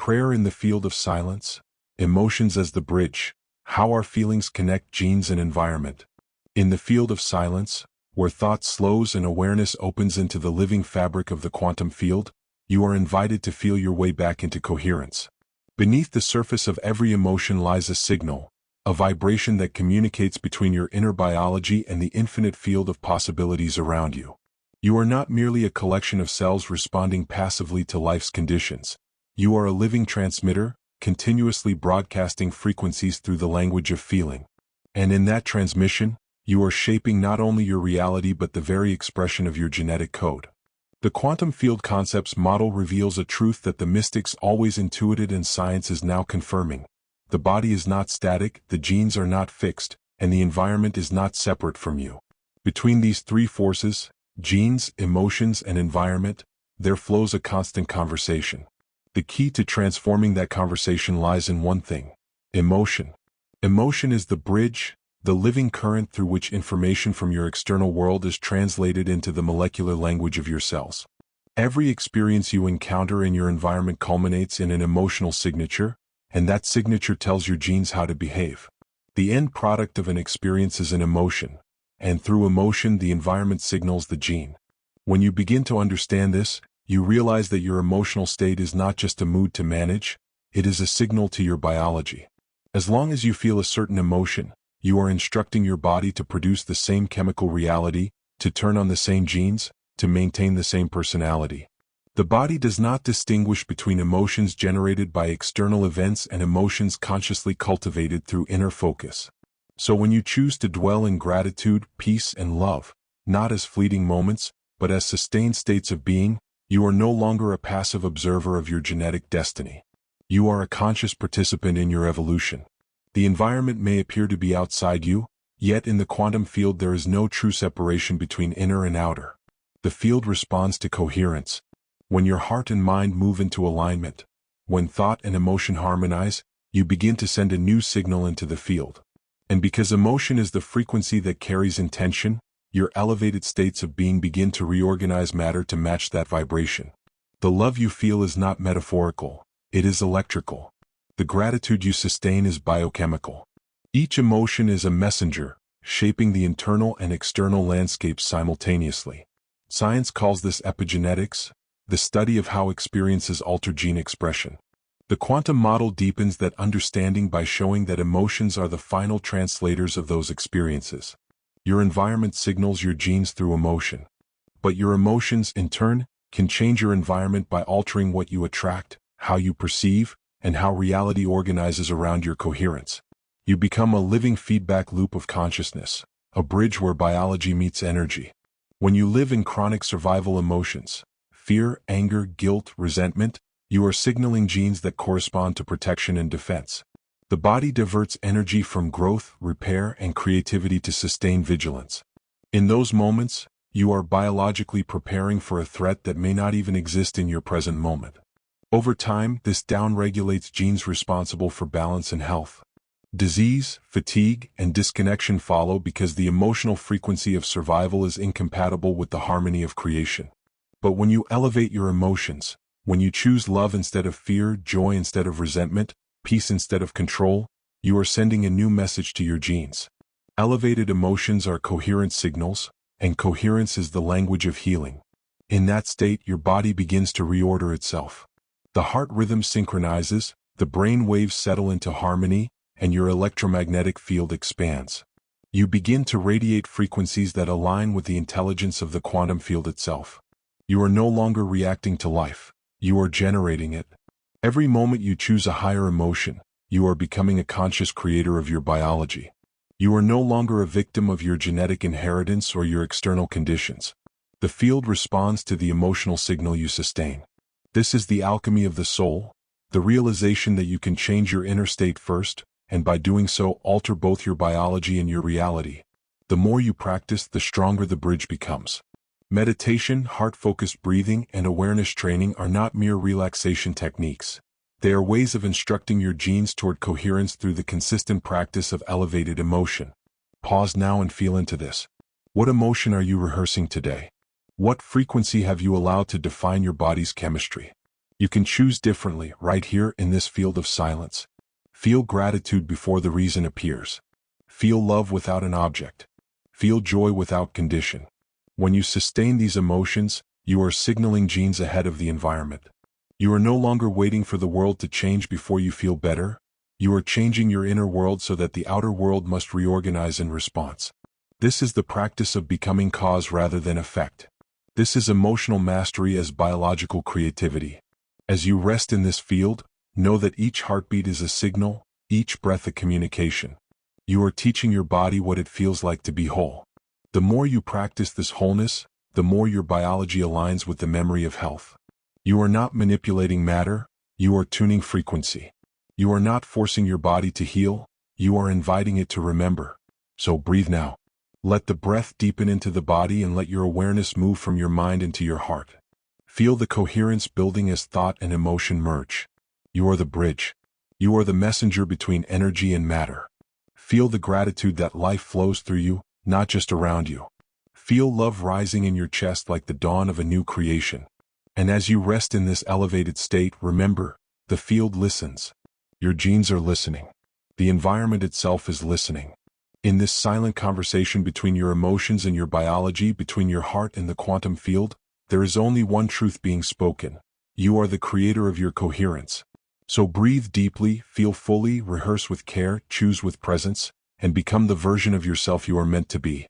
Prayer in the field of silence, emotions as the bridge, how our feelings connect genes and environment. In the field of silence, where thought slows and awareness opens into the living fabric of the quantum field, you are invited to feel your way back into coherence. Beneath the surface of every emotion lies a signal, a vibration that communicates between your inner biology and the infinite field of possibilities around you. You are not merely a collection of cells responding passively to life's conditions. You are a living transmitter, continuously broadcasting frequencies through the language of feeling. And in that transmission, you are shaping not only your reality but the very expression of your genetic code. The quantum field concepts model reveals a truth that the mystics always intuited and science is now confirming. The body is not static, the genes are not fixed, and the environment is not separate from you. Between these three forces, genes, emotions, and environment, there flows a constant conversation. The key to transforming that conversation lies in one thing: emotion. Emotion is the bridge, the living current through which information from your external world is translated into the molecular language of your cells. Every experience you encounter in your environment culminates in an emotional signature, and that signature tells your genes how to behave. The end product of an experience is an emotion, and through emotion the environment signals the gene. When you begin to understand this, you realize that your emotional state is not just a mood to manage, it is a signal to your biology. As long as you feel a certain emotion, you are instructing your body to produce the same chemical reality, to turn on the same genes, to maintain the same personality. The body does not distinguish between emotions generated by external events and emotions consciously cultivated through inner focus. So when you choose to dwell in gratitude, peace, and love, not as fleeting moments, but as sustained states of being, you are no longer a passive observer of your genetic destiny. You are a conscious participant in your evolution. The environment may appear to be outside you, yet in the quantum field there is no true separation between inner and outer. The field responds to coherence. When your heart and mind move into alignment, when thought and emotion harmonize, you begin to send a new signal into the field. And because emotion is the frequency that carries intention, your elevated states of being begin to reorganize matter to match that vibration. The love you feel is not metaphorical, it is electrical. The gratitude you sustain is biochemical. Each emotion is a messenger, shaping the internal and external landscapes simultaneously. Science calls this epigenetics, the study of how experiences alter gene expression. The quantum model deepens that understanding by showing that emotions are the final translators of those experiences. Your environment signals your genes through emotion. But your emotions, in turn, can change your environment by altering what you attract, how you perceive, and how reality organizes around your coherence. You become a living feedback loop of consciousness, a bridge where biology meets energy. When you live in chronic survival emotions, fear, anger, guilt, resentment, you are signaling genes that correspond to protection and defense. The body diverts energy from growth, repair, and creativity to sustain vigilance. In those moments, you are biologically preparing for a threat that may not even exist in your present moment. Over time, this downregulates genes responsible for balance and health. Disease, fatigue, and disconnection follow because the emotional frequency of survival is incompatible with the harmony of creation. But when you elevate your emotions, when you choose love instead of fear, joy instead of resentment, peace instead of control, you are sending a new message to your genes. Elevated emotions are coherent signals, and coherence is the language of healing. In that state, your body begins to reorder itself. The heart rhythm synchronizes, the brain waves settle into harmony, and your electromagnetic field expands. You begin to radiate frequencies that align with the intelligence of the quantum field itself. You are no longer reacting to life, you are generating it. Every moment you choose a higher emotion, you are becoming a conscious creator of your biology. You are no longer a victim of your genetic inheritance or your external conditions. The field responds to the emotional signal you sustain. This is the alchemy of the soul, the realization that you can change your inner state first, and by doing so alter both your biology and your reality. The more you practice, the stronger the bridge becomes. Meditation, heart-focused breathing, and awareness training are not mere relaxation techniques. They are ways of instructing your genes toward coherence through the consistent practice of elevated emotion. Pause now and feel into this. What emotion are you rehearsing today? What frequency have you allowed to define your body's chemistry? You can choose differently right here in this field of silence. Feel gratitude before the reason appears. Feel love without an object. Feel joy without condition. When you sustain these emotions, you are signaling genes ahead of the environment. You are no longer waiting for the world to change before you feel better. You are changing your inner world so that the outer world must reorganize in response. This is the practice of becoming cause rather than effect. This is emotional mastery as biological creativity. As you rest in this field, know that each heartbeat is a signal, each breath a communication. You are teaching your body what it feels like to be whole. The more you practice this wholeness, the more your biology aligns with the memory of health. You are not manipulating matter, you are tuning frequency. You are not forcing your body to heal, you are inviting it to remember. So breathe now. Let the breath deepen into the body and let your awareness move from your mind into your heart. Feel the coherence building as thought and emotion merge. You are the bridge. You are the messenger between energy and matter. Feel the gratitude that life flows through you, not just around you. Feel love rising in your chest like the dawn of a new creation. And as you rest in this elevated state, remember, the field listens. Your genes are listening. The environment itself is listening. In this silent conversation between your emotions and your biology, between your heart and the quantum field, there is only one truth being spoken. You are the creator of your coherence. So breathe deeply, feel fully, rehearse with care, choose with presence, and become the version of yourself you are meant to be.